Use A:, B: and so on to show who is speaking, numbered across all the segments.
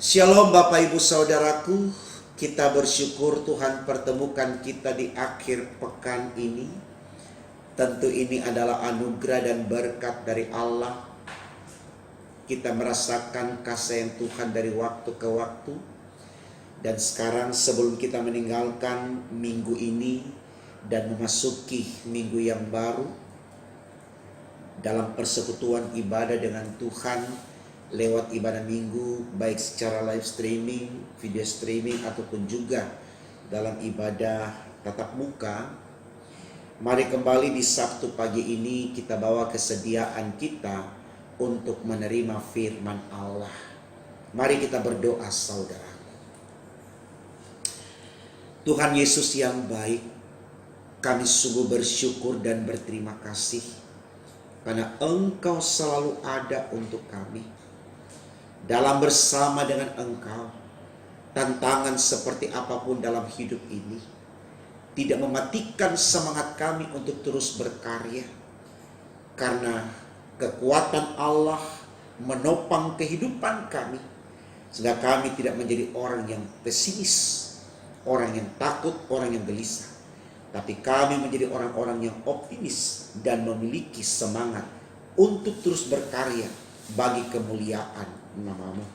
A: Shalom Bapak Ibu Saudaraku, kita bersyukur Tuhan pertemukan kita di akhir pekan ini. Tentu ini adalah anugerah dan berkat dari Allah. Kita merasakan kasih Tuhan dari waktu ke waktu. Dan sekarang sebelum kita meninggalkan minggu ini dan memasuki minggu yang baru, dalam persekutuan ibadah dengan Tuhan, lewat ibadah minggu, baik secara live streaming, video streaming, ataupun juga dalam ibadah tatap muka. Mari kembali di Sabtu pagi ini kita bawa kesediaan kita untuk menerima firman Allah. Mari kita berdoa saudara. Tuhan Yesus yang baik, kami sungguh bersyukur dan berterima kasih karena Engkau selalu ada untuk kami. Dalam bersama dengan Engkau, tantangan seperti apapun dalam hidup ini tidak mematikan semangat kami untuk terus berkarya. Karena kekuatan Allah menopang kehidupan kami, sehingga kami tidak menjadi orang yang pesimis, orang yang takut, orang yang gelisah. Tapi kami menjadi orang-orang yang optimis dan memiliki semangat untuk terus berkarya bagi kemuliaan nama-Mu.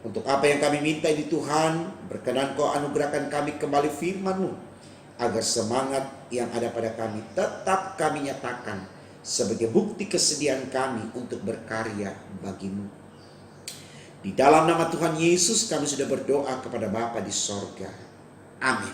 A: Untuk apa yang kami minta ini Tuhan, berkenan Kau anugerahkan kami kembali firman-Mu, agar semangat yang ada pada kami tetap kami nyatakan sebagai bukti kesediaan kami untuk berkarya bagi-Mu. Di dalam nama Tuhan Yesus kami sudah berdoa kepada Bapa di sorga. Amin.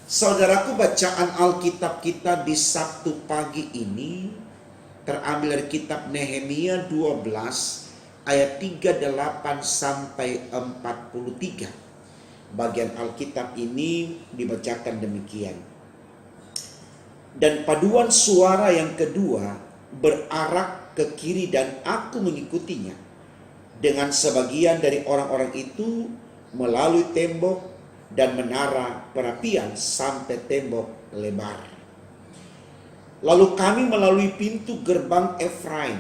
A: Saudaraku, bacaan Alkitab kita di Sabtu pagi ini terambil dari kitab Nehemia 12 ayat 38 sampai 43. Bagian Alkitab ini dibacakan demikian. Dan paduan suara yang kedua berarak ke kiri dan aku mengikutinya. Dengan sebagian dari orang-orang itu melalui tembok dan menara perapian sampai tembok lebar. Lalu kami melalui pintu gerbang Efraim,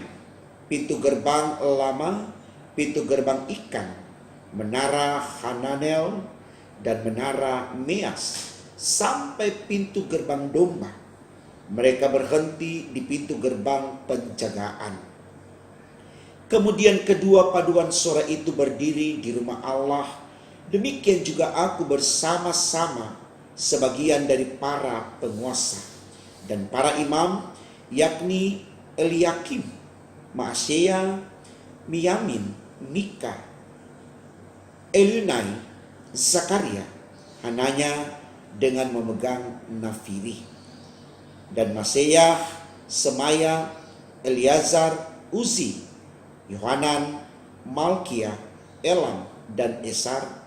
A: pintu gerbang lama, pintu gerbang ikan, menara Hananel, dan menara Meas, sampai pintu gerbang domba. Mereka berhenti di pintu gerbang penjagaan. Kemudian kedua paduan suara itu berdiri di rumah Allah. Demikian juga aku bersama-sama sebagian dari para penguasa dan para imam, yakni Eliakim, Maaseya, Miyamin, Mika, Elunai, Zakaria, Hananya dengan memegang nafiri. Dan Maaseya, Semaya, Eleazar, Uzi, Yohanan, Malkia, Elam, dan Esar.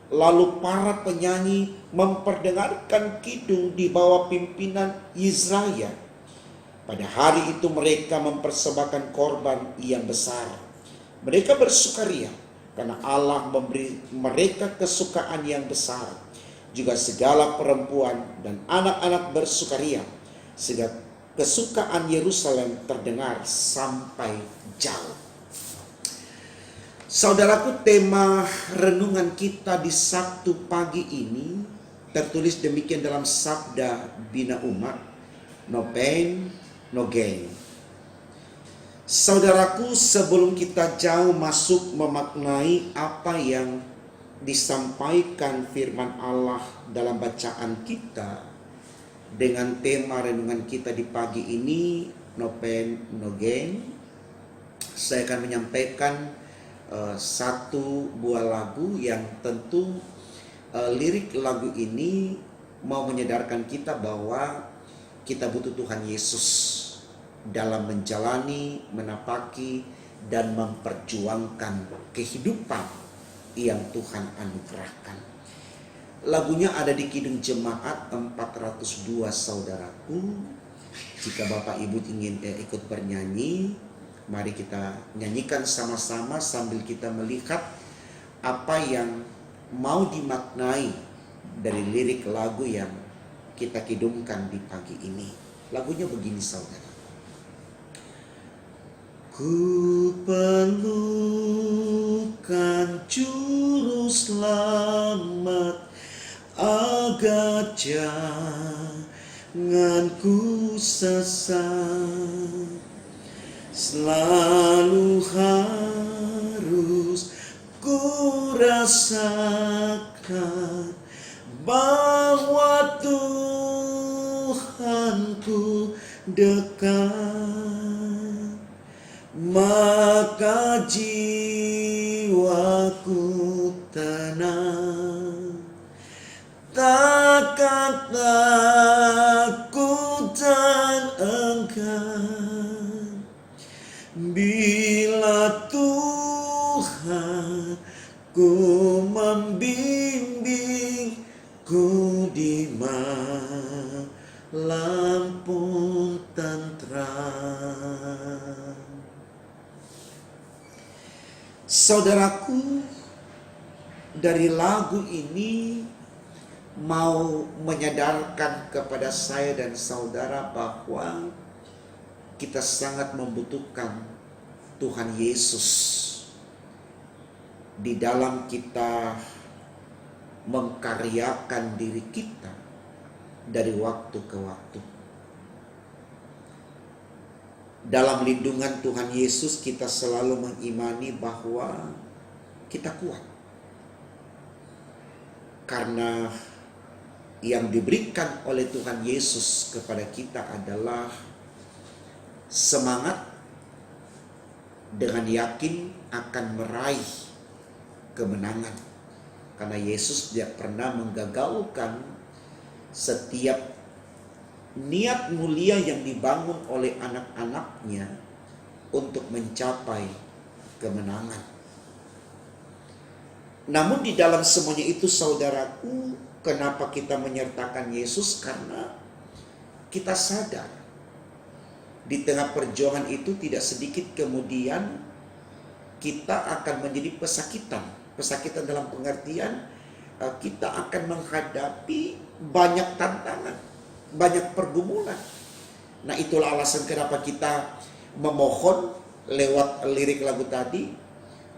A: Lalu para penyanyi memperdengarkan kidung di bawah pimpinan Yizraya. Pada hari itu mereka mempersembahkan korban yang besar. Mereka bersukaria karena Allah memberi mereka kesukaan yang besar. Juga segala perempuan dan anak-anak bersukaria, sehingga kesukaan Yerusalem terdengar sampai jauh. Saudaraku, tema renungan kita di Sabtu pagi ini tertulis demikian dalam Sabda Bina Umat, no pain, no gain. Saudaraku, sebelum kita jauh masuk memaknai apa yang disampaikan firman Allah dalam bacaan kita dengan tema renungan kita di pagi ini, no pain, no gain, saya akan menyampaikan satu buah lagu yang tentu lirik lagu ini mau menyadarkan kita bahwa kita butuh Tuhan Yesus dalam menjalani, menapaki, dan memperjuangkan kehidupan yang Tuhan anugerahkan. Lagunya ada di Kidung Jemaat 402 saudaraku. Jika Bapak Ibu ingin ikut bernyanyi, mari kita nyanyikan sama-sama sambil kita melihat apa yang mau dimaknai dari lirik lagu yang kita kidungkan di pagi ini. Lagunya begini saudara. Ku perlukan juru selamat, agar jangan ku sesat. Selalu harus ku rasakan bahwa Tuhanku dekat, maka jiwaku tenang, takkan takut dan enggan, bila Tuhan ku membimbingku di malam pun tentram. Saudaraku, dari lagu ini mau menyadarkan kepada saya dan saudara bahwa kita sangat membutuhkan Tuhan Yesus di dalam kita mengkaryakan diri kita dari waktu ke waktu. Dalam lindungan Tuhan Yesus kita selalu mengimani bahwa kita kuat, karena yang diberikan oleh Tuhan Yesus kepada kita adalah semangat dengan yakin akan meraih kemenangan, karena Yesus tidak pernah menggagalkan setiap niat mulia yang dibangun oleh anak-anaknya untuk mencapai kemenangan. Namun di dalam semuanya itu, saudaraku, kenapa kita menyertakan Yesus? Karena kita sadar di tengah perjuangan itu tidak sedikit kemudian kita akan menjadi pesakitan. Pesakitan dalam pengertian kita akan menghadapi banyak tantangan, banyak pergumulan. Nah, itulah alasan kenapa kita memohon lewat lirik lagu tadi,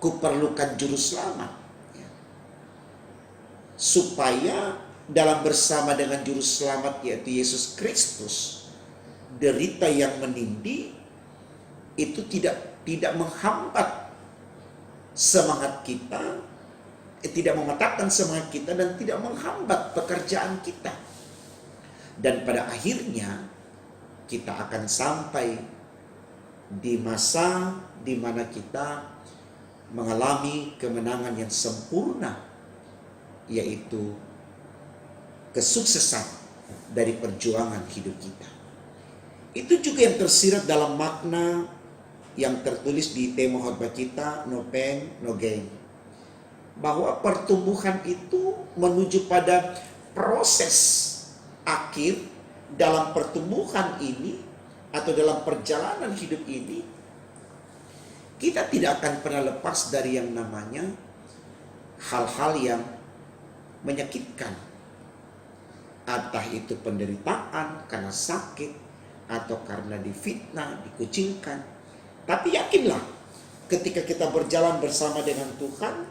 A: ku perlukan juru selamat, supaya dalam bersama dengan juru selamat yaitu Yesus Kristus, derita yang menindih itu tidak menghambat semangat kita, tidak mematahkan semangat kita, dan tidak menghambat pekerjaan kita. Dan pada akhirnya kita akan sampai di masa di mana kita mengalami kemenangan yang sempurna, yaitu kesuksesan dari perjuangan hidup kita. Itu juga yang tersirat dalam makna yang tertulis di tema khotbah kita, no pain, no gain. Bahwa pertumbuhan itu menuju pada proses akhir. Dalam pertumbuhan ini atau dalam perjalanan hidup ini, kita tidak akan pernah lepas dari yang namanya hal-hal yang menyakitkan. Entah itu penderitaan karena sakit atau karena difitnah, dikucilkan. Tapi yakinlah, ketika kita berjalan bersama dengan Tuhan,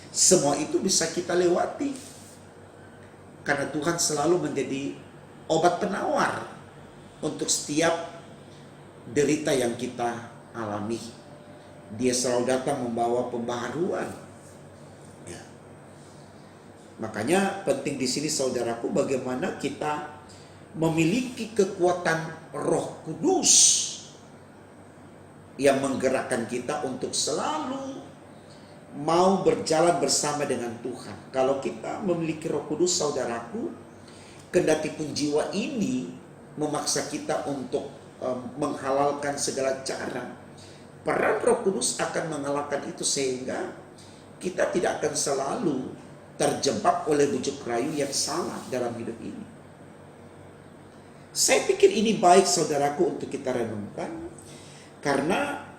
A: semua itu bisa kita lewati. Karena Tuhan selalu menjadi obat penawar untuk setiap derita yang kita alami. Dia selalu datang membawa pembaharuan. Ya. Makanya penting di sini, saudaraku, bagaimana kita memiliki kekuatan Roh Kudus yang menggerakkan kita untuk selalu mau berjalan bersama dengan Tuhan. Kalau kita memiliki Roh Kudus, saudaraku, kendati pun jiwa ini memaksa kita untuk menghalalkan segala cara, peran Roh Kudus akan mengalahkan itu, sehingga kita tidak akan selalu terjebak oleh bujuk rayu yang salah dalam hidup ini. Saya pikir ini baik, saudaraku, untuk kita renungkan, karena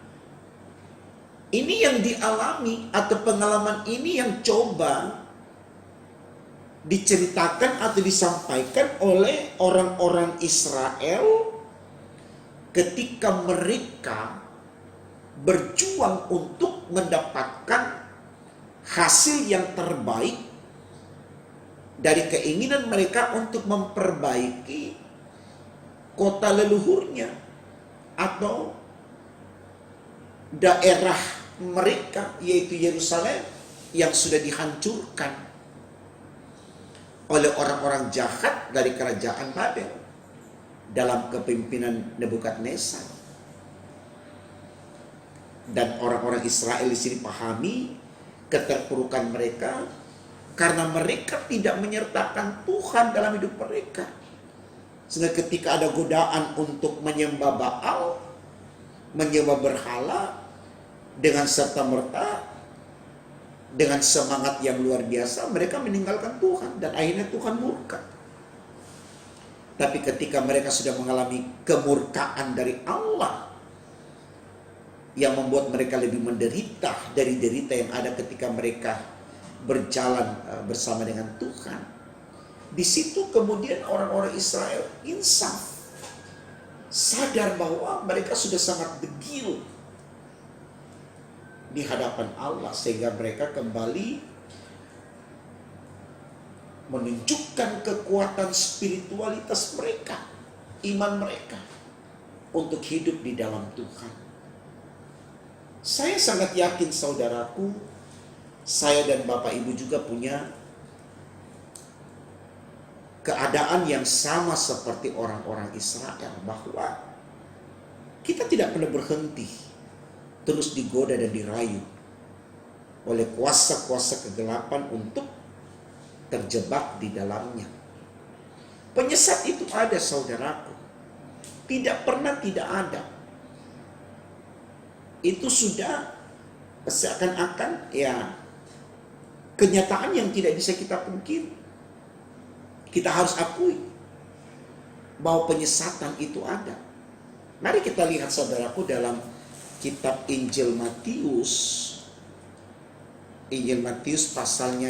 A: ini yang dialami atau pengalaman ini yang coba diceritakan atau disampaikan oleh orang-orang Israel ketika mereka berjuang untuk mendapatkan hasil yang terbaik dari keinginan mereka untuk memperbaiki kota leluhurnya atau daerah mereka, yaitu Yerusalem yang sudah dihancurkan oleh orang-orang jahat dari kerajaan Babel dalam kepemimpinan Nebukadnezar. Dan orang-orang Israel di sini pahami keterpurukan mereka karena mereka tidak menyertakan Tuhan dalam hidup mereka. Sehingga ketika ada godaan untuk menyembah Baal, menyembah berhala, dengan serta-merta, dengan semangat yang luar biasa, mereka meninggalkan Tuhan dan akhirnya Tuhan murka. Tapi ketika mereka sudah mengalami kemurkaan dari Allah yang membuat mereka lebih menderita dari derita yang ada ketika mereka berjalan bersama dengan Tuhan, di situ kemudian orang-orang Israel insaf, sadar bahwa mereka sudah sangat degil di hadapan Allah, sehingga mereka kembali menunjukkan kekuatan spiritualitas mereka, iman mereka untuk hidup di dalam Tuhan. Saya sangat yakin saudaraku, saya dan Bapak Ibu juga punya keadaan yang sama seperti orang-orang Israel, bahwa kita tidak pernah berhenti terus digoda dan dirayu oleh kuasa-kuasa kegelapan untuk terjebak di dalamnya. Penyesat itu ada saudaraku, tidak pernah tidak ada. Itu sudah seakan-akan ya kenyataan yang tidak bisa kita pungkiri. Kita harus akui bahwa penyesatan itu ada. Mari kita lihat saudaraku dalam kitab Injil Matius. Injil Matius pasalnya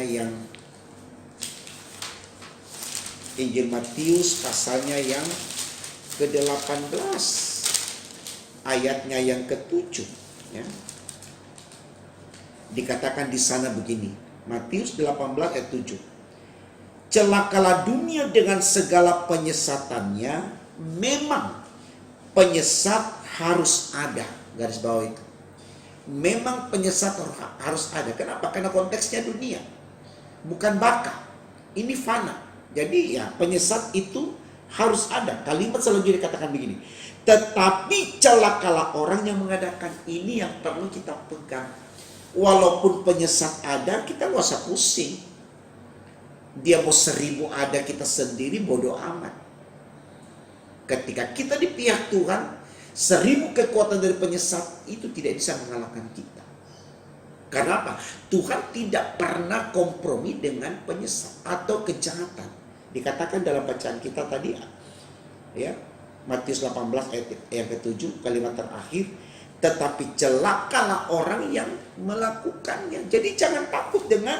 A: yang ke-18, ayatnya yang ke-7. Ya. Dikatakan di sana begini, Matius 18 ayat 7. Celakalah dunia dengan segala penyesatannya, memang penyesat harus ada. Garis bawah itu. Memang penyesat harus ada. Kenapa? Karena konteksnya dunia, bukan baka. Ini fana. Jadi ya penyesat itu harus ada. Kalimat selanjutnya dikatakan begini. Tetapi celakalah orang yang mengadakan. Ini yang perlu kita pegang. Walaupun penyesat ada, kita gak usah pusing. Dia mau 1000 ada, kita sendiri bodoh amat. Ketika kita di pihak Tuhan, 1000 kekuatan dari penyesat itu tidak bisa mengalahkan kita. Karena apa? Tuhan tidak pernah kompromi dengan penyesat atau kejahatan. Dikatakan dalam bacaan kita tadi, ya, Matius 18 ayat yang ke-7, kalimat terakhir, tetapi celakalah orang yang melakukannya. Jadi jangan takut dengan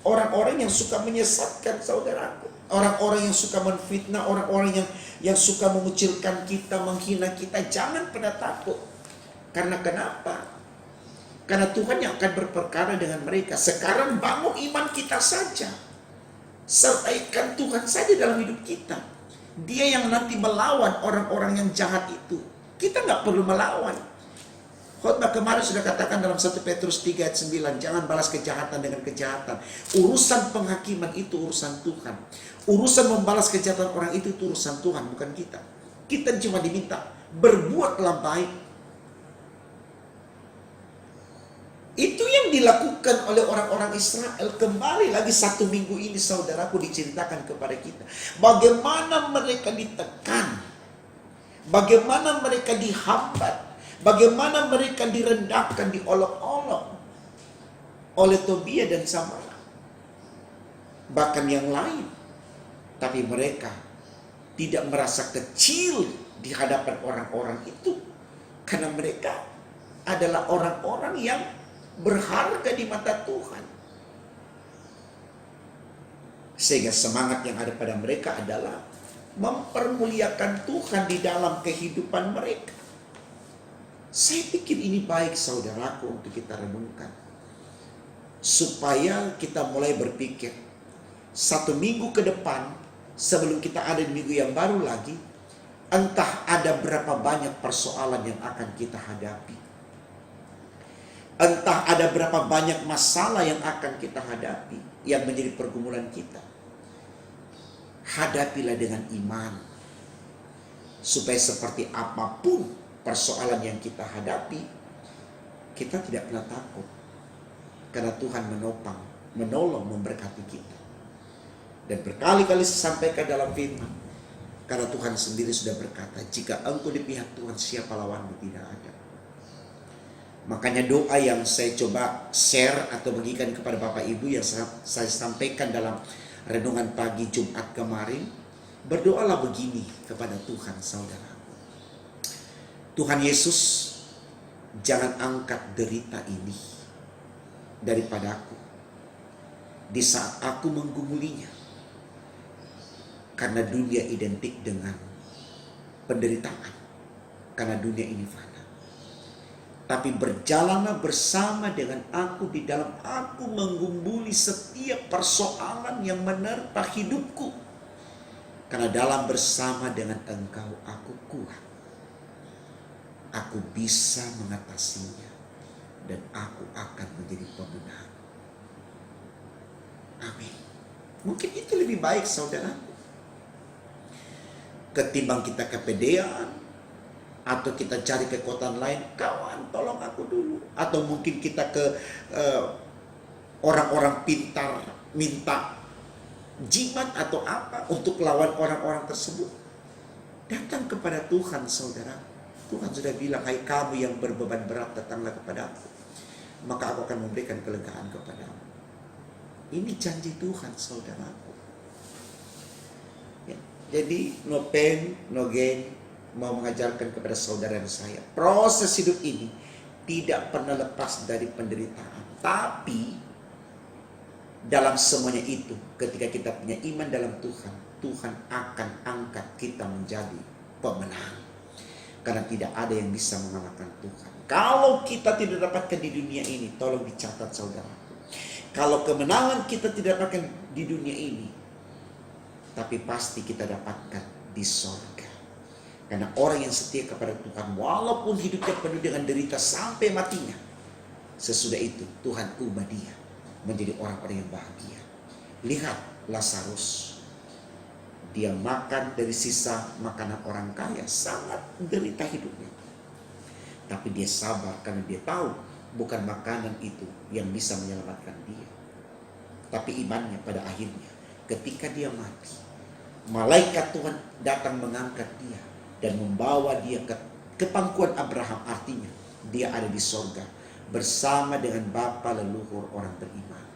A: orang-orang yang suka menyesatkan saudaraku. Orang-orang yang suka menfitnah, orang-orang yang suka mengucilkan kita, menghina kita. Jangan pernah takut. Karena kenapa? Karena Tuhan yang akan berperkara dengan mereka. Sekarang bangun iman kita saja. Sertaikan Tuhan saja dalam hidup kita. Dia yang nanti melawan orang-orang yang jahat itu. Kita nggak perlu melawan. Khotbah kemarin sudah katakan dalam 1 Petrus 3 ayat 9, jangan balas kejahatan dengan kejahatan. Urusan penghakiman itu urusan Tuhan. Urusan membalas kejahatan orang itu urusan Tuhan, bukan kita. Kita cuma diminta berbuatlah baik. Itu yang dilakukan oleh orang-orang Israel. Kembali lagi 1 minggu ini saudaraku diceritakan kepada kita. Bagaimana mereka ditekan. Bagaimana mereka dihambat. Bagaimana mereka direndahkan, diolok-olok oleh Tobia dan Sanballat. Bahkan yang lain. Tapi mereka tidak merasa kecil di hadapan orang-orang itu. Karena mereka adalah orang-orang yang berharga di mata Tuhan. Sehingga semangat yang ada pada mereka adalah mempermuliakan Tuhan di dalam kehidupan mereka. Saya pikir ini baik saudaraku untuk kita renungkan. Supaya kita mulai berpikir 1 minggu ke depan, sebelum kita ada di minggu yang baru lagi, entah ada berapa banyak persoalan yang akan kita hadapi. Entah ada berapa banyak masalah yang akan kita hadapi, yang menjadi pergumulan kita. Hadapilah dengan iman. Supaya seperti apapun persoalan yang kita hadapi, kita tidak pernah takut. Karena Tuhan menopang, menolong, memberkati kita. Dan berkali-kali saya sampaikan dalam firman, karena Tuhan sendiri sudah berkata, jika engkau di pihak Tuhan, siapa lawanmu? Tidak ada. Makanya doa yang saya coba share atau bagikan kepada Bapak Ibu yang saya sampaikan dalam renungan pagi Jumat kemarin, berdoalah begini kepada Tuhan, saudara. Tuhan Yesus, jangan angkat derita ini daripadaku di saat aku menggumulinya. Karena dunia identik dengan penderitaan. Karena dunia ini fana. Tapi berjalanlah bersama dengan aku di dalam aku menggumuli setiap persoalan yang menerpa hidupku. Karena dalam bersama dengan engkau aku kuat. Aku bisa mengatasinya. Dan aku akan menjadi pemenang. Amin. Mungkin itu lebih baik saudaraku. Ketimbang kita kepedean. Atau kita cari kekuatan lain. Kawan tolong aku dulu. Atau mungkin kita ke orang-orang pintar. Minta jimat atau apa. Untuk lawan orang-orang tersebut. Datang kepada Tuhan saudara. Tuhan sudah bilang, hai kamu yang berbeban berat, datanglah kepada aku. Maka aku akan memberikan kelegaan kepadamu. Ini janji Tuhan saudaraku. Ya, jadi no pain, no gain. Mau mengajarkan kepada saudara dan saya, proses hidup ini tidak pernah lepas dari penderitaan. Tapi dalam semuanya itu, ketika kita punya iman dalam Tuhan, Tuhan akan angkat kita menjadi pemenang. Karena tidak ada yang bisa mengalahkan Tuhan. Kalau kita tidak dapatkan di dunia ini, tolong dicatat saudaraku. Kalau kemenangan kita tidak dapatkan di dunia ini, tapi pasti kita dapatkan di sorga. Karena orang yang setia kepada Tuhan, walaupun hidupnya penuh dengan derita sampai matinya, sesudah itu Tuhan ubah dia menjadi orang-orang yang bahagia. Lihat Lazarus. Dia makan dari sisa makanan orang kaya, sangat derita hidupnya. Tapi dia sabar karena dia tahu bukan makanan itu yang bisa menyelamatkan dia. Tapi imannya pada akhirnya ketika dia mati, malaikat Tuhan datang mengangkat dia dan membawa dia ke pangkuan Abraham. Artinya dia ada di sorga bersama dengan bapa leluhur orang beriman.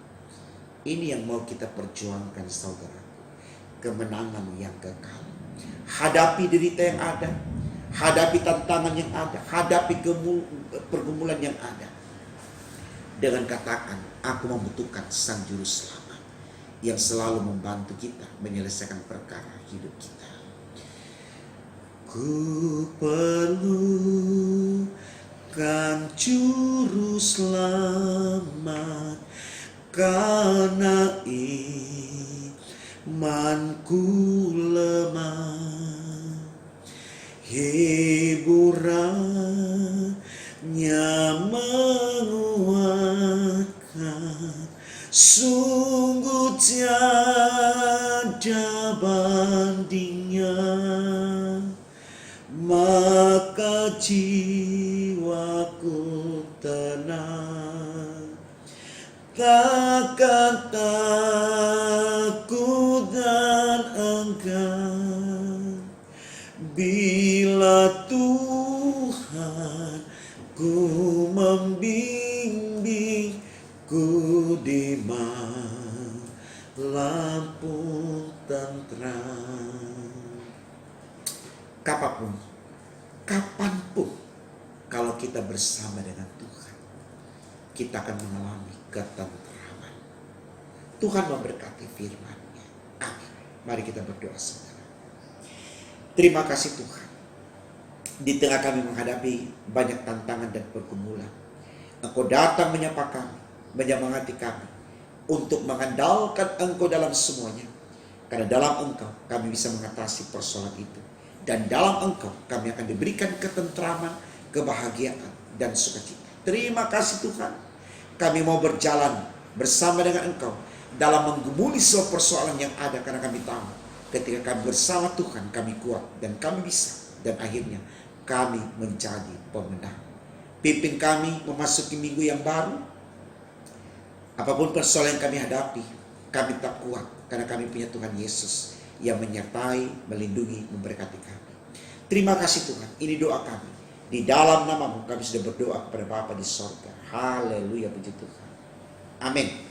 A: Ini yang mau kita perjuangkan saudara. Kemenangan yang kekal. Hadapi derita yang ada. Hadapi tantangan yang ada. Hadapi pergumulan yang ada. Dengan katakan, aku membutuhkan Sang Juru Selamat yang selalu membantu kita menyelesaikan perkara hidup kita. Ku perlukan Juru Selamat karena imanku lemah, hiburannya menguatkan, sungguh tiada bandingnya. Maka jiwaku tenang, takkan takut dan enggan, bila Tuhan ku membimbingku di malam pun tentram. Kapanpun kalau kita bersama dengan Tuhan, kita akan mengalami ketentraman. Tuhan memberkati firman-Nya. Amin. Mari kita berdoa saudara. Terima kasih Tuhan. Di tengah kami menghadapi banyak tantangan dan pergumulan, Engkau datang menyapa kami, menyemangati kami untuk mengandalkan Engkau dalam semuanya. Karena dalam Engkau kami bisa mengatasi persoalan itu. Dan dalam Engkau kami akan diberikan ketentraman, kebahagiaan, dan sukacita. Terima kasih Tuhan. Kami mau berjalan bersama dengan Engkau dalam menggumuli semua persoalan yang ada. Karena kami tahu ketika kami bersama Tuhan kami kuat dan kami bisa. Dan akhirnya kami menjadi pemenang. Pimpin kami memasuki minggu yang baru. Apapun persoalan yang kami hadapi, kami tak kuat. Karena kami punya Tuhan Yesus yang menyertai, melindungi, memberkati kami. Terima kasih Tuhan. Ini doa kami. Di dalam nama-Mu kami sudah berdoa kepada Bapa di sorga. Haleluya, puji Tuhan. Amin.